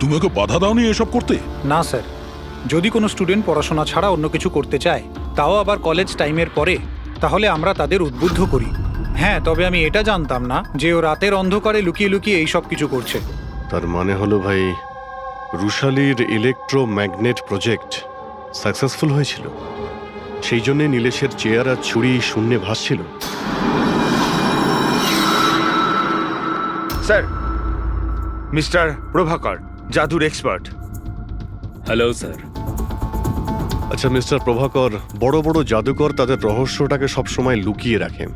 Speaker 1: তুমি ওকে বাধা দাওনি এসব করতে?
Speaker 7: না স্যার, যদি কোনো স্টুডেন্ট পড়াশোনা ছাড়া অন্য কিছু করতে চায়, তাও আবার কলেজ টাইমের পরে, তাহলে আমরা তাদের উদ্বুদ্ধ করি। হ্যাঁ, তবে আমি এটা জানতাম না যে ও রাতের অন্ধকারে লুকিয়ে লুকিয়ে এই সব কিছু করছে।
Speaker 3: তার মানে হলো ভাই, রুশালির ইলেকট্রোম্যাগনেট প্রজেক্ট সাকসেসফুল হয়েছিল, সেই জন্যে নীলেশের চেয়ার আর ছুরি শূন্যে ভাসছিল।
Speaker 4: স্যার, মিস্টার প্রভাকর, জাদুর এক্সপার্ট।
Speaker 8: Hello sir.
Speaker 3: আচ্ছা মিস্টার প্রভাকর, বড় বড় জাদুকর তাদের রহস্যটাকে সবসময় লুকিয়ে রাখেন,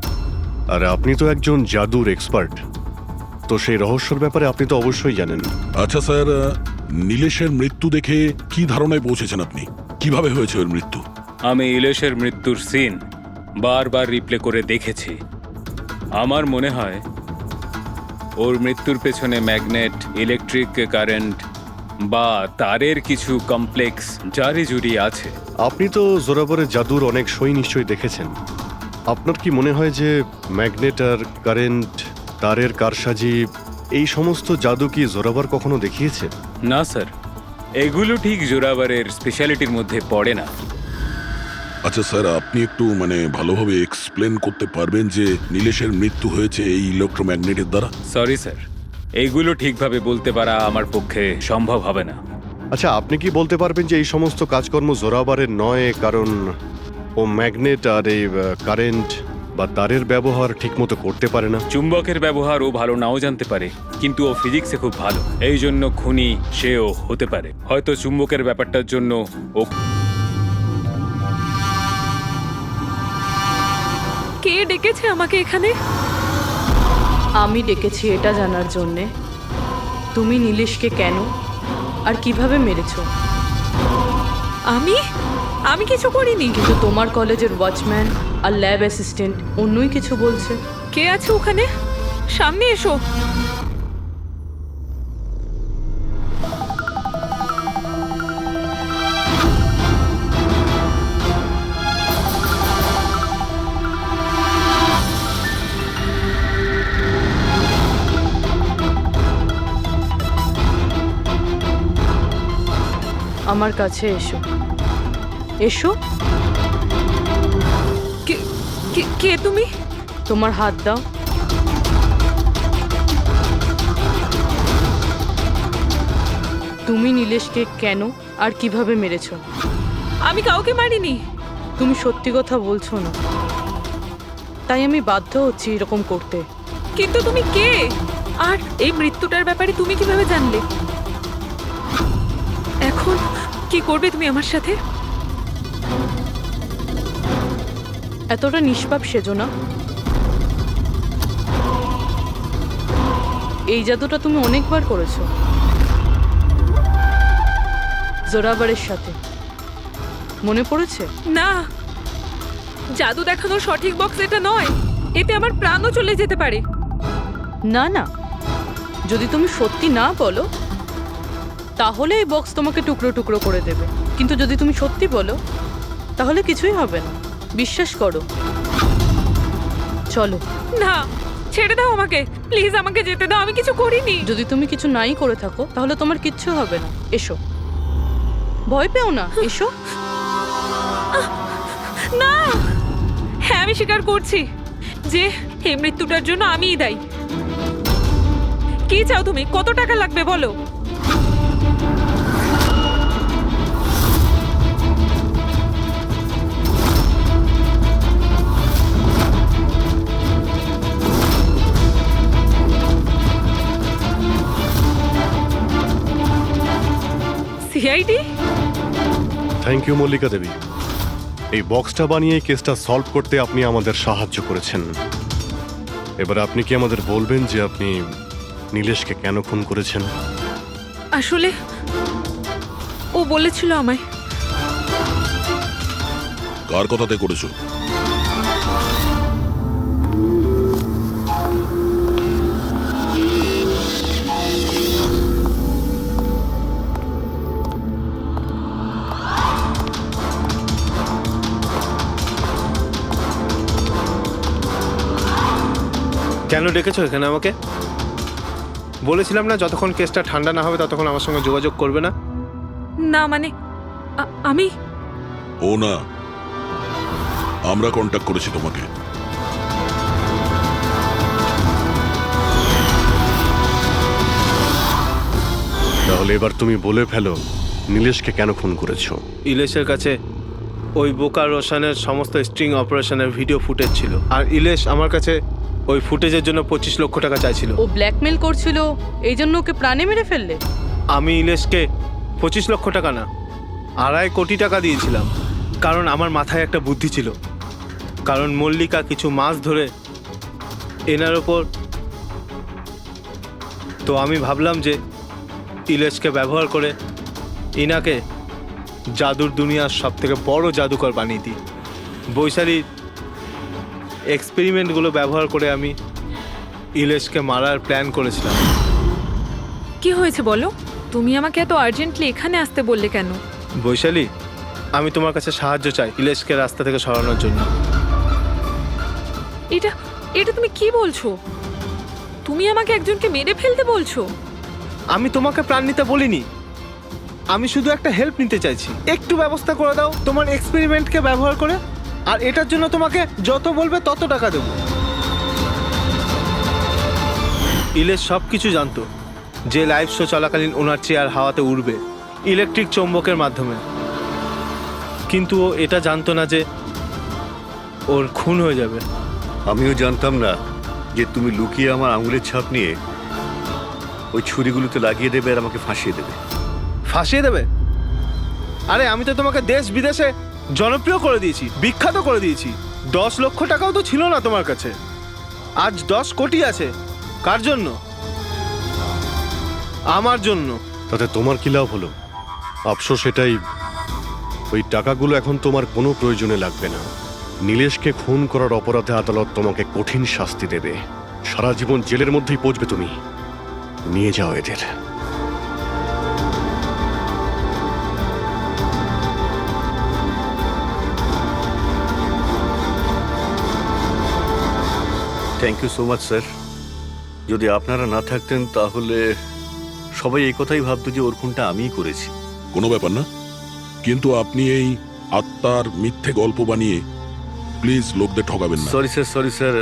Speaker 3: আর আপনি তো একজন জাদুর এক্সপার্ট, তো সেই রহস্যের ব্যাপারে আপনি তো অবশ্যই জানেন।
Speaker 1: আচ্ছা স্যার, নীলেশের মৃত্যু দেখে কি ধারণায় পৌঁছেছেন আপনি? কিভাবে হয়েছে ওর মৃত্যু?
Speaker 8: আমি ইলেশের মৃত্যুর সিন বারবার রিপ্লে করে দেখেছি। আমার মনে হয় ওর মৃত্যুর পেছনে ম্যাগনেট, ইলেকট্রিক কারেন্ট বা তারের কিছু কমপ্লেক্স জারি জুড়ি আছে।
Speaker 3: আপনি তো জোরাবরের জাদুর অনেক সই নিশ্চয়ই দেখেছেন। আপনার কি মনে হয় যে ম্যাগনেট আর কারেন্ট, তারের কারসাজি, এই সমস্ত জাদু কি জোরাবার কখনো দেখিয়েছে?
Speaker 8: না স্যার, এগুলো ঠিক জোরাবারের স্পেশালিটির মধ্যে পড়ে না।
Speaker 1: আচ্ছা স্যার, আপনি একটু ভালোভাবে এক্সপ্লেন করতে পারবেন যে নীলেশের মৃত্যু হয়েছে এই ইলেকট্রোম্যাগনেটের দ্বারা?
Speaker 8: সরি স্যার, এইগুলো ঠিকভাবে বলতে পারা আমার পক্ষে সম্ভব হবে না।
Speaker 3: আচ্ছা, আপনি কি বলতে পারবেন যে এই সমস্ত কাজকর্ম জোরাবারের নয়, কারণ ও ম্যাগনেট আর এই কারেন্ট বা তারের ব্যবহার ঠিকমতো করতে পারে না?
Speaker 8: চুম্বকের ব্যবহার ও ভালো নাও জানতে পারে, কিন্তু ও ফিজিক্সে খুব ভালো, এই জন্য খুনি সেও হতে পারে। হয়তো চুম্বকের ব্যাপারটার জন্য ও।
Speaker 6: কে ডেকেছে আমাকে এখানে?
Speaker 10: আমি ডেকেছি এটা জানার জন্যে তুমি নীলেশকে কেন আর কিভাবে মেরেছো।
Speaker 6: আমি কিছু করিনি।
Speaker 10: কিন্তু তোমার কলেজের ওয়াচম্যান আর ল্যাব অ্যাসিস্ট্যান্ট অন্যই কিছু বলছে।
Speaker 6: কে আছে ওখানে? সামনে এসো।
Speaker 10: আমার কাছে এসো। এসো।
Speaker 6: কে তুমি?
Speaker 10: তোমার হাত দাও। তুমি নীলেশকে কেন আর কিভাবে মেরেছো?
Speaker 6: আমি কাউকে মারিনি।
Speaker 10: তুমি সত্যি কথা বলছো না, তাই আমি বাধ্য হচ্ছি এরকম করতে।
Speaker 6: কিন্তু তুমি কে? আর এই মৃত্যুটার ব্যাপারে তুমি কিভাবে জানলে? এখন কি করবে তুমি আমার সাথে?
Speaker 10: এতটা নিষ্পাপ সেজো না। এই জাদুটা তুমি অনেকবার করেছো জোরাবারের সাথে, মনে পড়েছে?
Speaker 6: না, জাদু দেখানোর সঠিক বক্স এটা নয়। এতে আমার প্রাণও চলে যেতে পারে।
Speaker 10: না না, যদি তুমি সত্যি না বলো তাহলে এই বক্স তোমাকে টুকরো টুকরো করে দেবে, কিন্তু যদি তুমি সত্যি বলো তাহলে কিছুই হবে না। বিশ্বাস করো। চলো।
Speaker 6: না, ছেড়ে দাও আমাকে, প্লিজ আমাকে যেতে দাও। আমি কিছু করিনি।
Speaker 10: যদি তুমি কিছু নাই করে থাকো তাহলে তোমার কিচ্ছু হবে না। এসো, ভয় পেও না, এসো।
Speaker 6: না, হ্যাঁ আমি স্বীকার করছি যে এই মৃত্যুটার জন্য আমিই দায়ী। কি চাও তুমি? কত টাকা লাগবে বলো? সিআইডি?
Speaker 3: থ্যাংক ইউ মল্লিকা দেবী। এই বক্সটা বানিয়ে কেসটা সলভ করতে আপনি আমাদের সাহায্য করেছেন। এবার আপনি কি আমাদের বলবেন যে আপনি নীলেশকে কেন খুন করেছেন?
Speaker 6: আসলে ও বলেছিল আমায়।
Speaker 1: কার কথাতে করেছো?
Speaker 12: কেন ডেকেছো এখানে আমাকে? বলেছিলাম না যতক্ষণ কেসটা ঠান্ডা না হবে ততক্ষণ আমার সঙ্গে যোগাযোগ করবে না।
Speaker 6: না মানে আমি।
Speaker 1: ও না, আমরা কন্ট্যাক্ট করেছি তোমাকে।
Speaker 3: তাহলে এবার তুমি বলে ফেলো নীলেশকে কেন খুন করেছো?
Speaker 12: ইলেশের কাছে ওই বোকা রোশনের সমস্ত স্ট্রিং অপারেশনের ভিডিও ফুটেজ ছিল, আর ইলেশ আমার কাছে ওই ফুটেজের জন্য 25 লক্ষ টাকা চাইছিল।
Speaker 10: ও ব্ল্যাকমেল করছিল, এই জন্য ওকে প্রাণে মেরে ফেললে?
Speaker 12: আমি ইলেশকে 25 লক্ষ টাকা না, 2.5 কোটি টাকা দিয়েছিলাম, কারণ আমার মাথায় একটা বুদ্ধি ছিল। কারণ মল্লিকা কিছু মাস ধরে এনার ওপর, তো আমি ভাবলাম যে ইলেশকে ব্যবহার করে ইনাকে জাদুর দুনিয়ার সব থেকে বড় জাদুকর বানিয়ে দিই। বৈশালীর এক্সপেরিমেন্টগুলো ব্যবহার করে আমি ইলেশকে মারার প্ল্যান করেছিলাম।
Speaker 6: কি হয়েছে বলো? তুমি আমাকে এত আর্জেন্টলি এখানে আসতে বললে কেন?
Speaker 12: বৈশালী, আমি তোমার কাছে সাহায্য চাই ইলেশকে রাস্তা থেকে সরানোর জন্য।
Speaker 6: এটা তুমি কি বলছো? তুমি আমাকে একজনকে মেরে ফেলতে বলছো?
Speaker 12: আমি তোমাকে প্রাণ নিতে বলিনি, আমি শুধু একটা হেল্প নিতে চাইছি, একটু ব্যবস্থা করে দাও তোমার এক্সপেরিমেন্টকে ব্যবহার করে, আর এটার জন্য তোমাকে যত বলবে তত টাকা দেবো। ইলেশ সব কিছু জানতো যে লাইভ শো চলাকালীন ওনার চেয়ার হাওয়াতে উড়বে ইলেকট্রিক চৌম্বকের মাধ্যমে, কিন্তু ও এটা জানতো না যে ওর খুন হয়ে যাবে।
Speaker 9: আমিও জানতাম না যে তুমি লুকিয়ে আমার আঙুলের ছাপ নিয়ে ওই ছুরিগুলোতে লাগিয়ে দেবে আর আমাকে ফাঁসিয়ে দেবে।
Speaker 12: ফাঁসিয়ে দেবে? আরে আমি তো তোমাকে দেশ বিদেশে জনপ্রিয় করে দিয়েছি, বিখ্যাত করে দিয়েছি। 10 লক্ষ টাকাও তো ছিল না তোমার কাছে, আজ 10 কোটি আছে। কার জন্য? আমার জন্য।
Speaker 3: তাতে তোমার কি লাভ হলো? আফসোস এটাই, ওই টাকাগুলো এখন তোমার কোনো প্রয়োজনে লাগবে না। নীলেশকে খুন করার অপরাধে আদালত তোমাকে কঠিন শাস্তি দেবে, সারা জীবন জেলের মধ্যেই পচবে তুমি। নিয়ে যাও এদের।
Speaker 9: Thank you so much sir. যদি আপনারা না থাকতেন তাহলে সবাই এই কথাই ভাবতো যে ওর খুনটা আমিই করেছি।
Speaker 1: কোনো ব্যাপার না, কিন্তু আপনি এই আত্মার মিথ্যে গল্প বানিয়ে প্লিজ লোকদের ঠকাবেন না।
Speaker 9: সরি স্যার,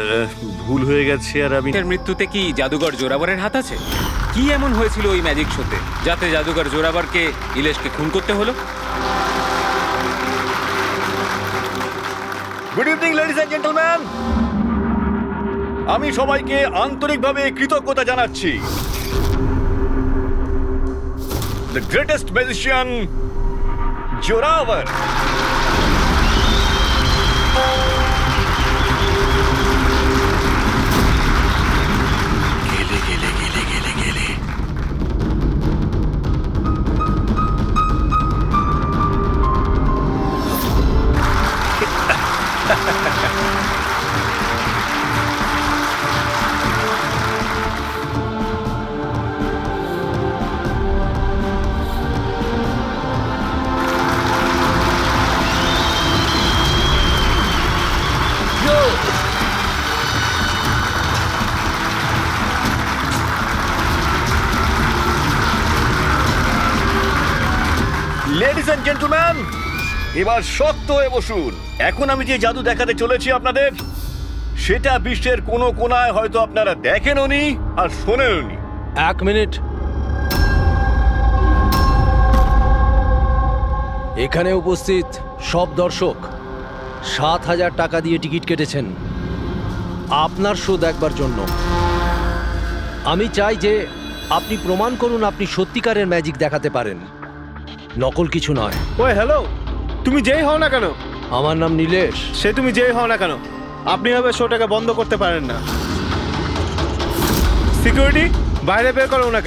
Speaker 9: ভুল হয়ে গেছে। আর আমি
Speaker 8: এর মৃত্যুতে কি জাদুঘর জোরাবরের হাত আছে? কি এমন হয়েছিল ওই ম্যাজিক শোতে যাতে জাদুঘর জোরাবরকে ইলেশকে খুন করতে হলো?
Speaker 9: Good evening ladies and gentleman, আমি সবাইকে আন্তরিকভাবে কৃতজ্ঞতা জানাচ্ছি। The greatest magician Zorawar. গেলে লেডিজ এন্ড জেন্টলম্যান, এবার শক্ত হয়ে বসুন। এখন আমি যে জাদু দেখাতে চলেছি আপনাদের, সেটা বিশ্বের কোনো কোনায় হয়তো আপনারা দেখেননি আর শোনেননি।
Speaker 5: 1 মিনিট। এখানে উপস্থিত সব দর্শক 7,000 টাকা দিয়ে টিকিট কেটেছেন আপনার শো দেখবার জন্য। আমি চাই যে আপনি প্রমাণ করুন আপনি সত্যিকারের ম্যাজিক দেখাতে পারেন, নকল কিছু নয়।
Speaker 12: ওই হ্যালো, তুমি যেই হও না কেন,
Speaker 5: আমার নাম নীলেশ।
Speaker 12: সে তুমি যেই হও না কেন, আপনি এভাবে শোটাকে বন্ধ করতে পারেন না। সিকিউরিটি, বাইরে বের করো ওনাকে।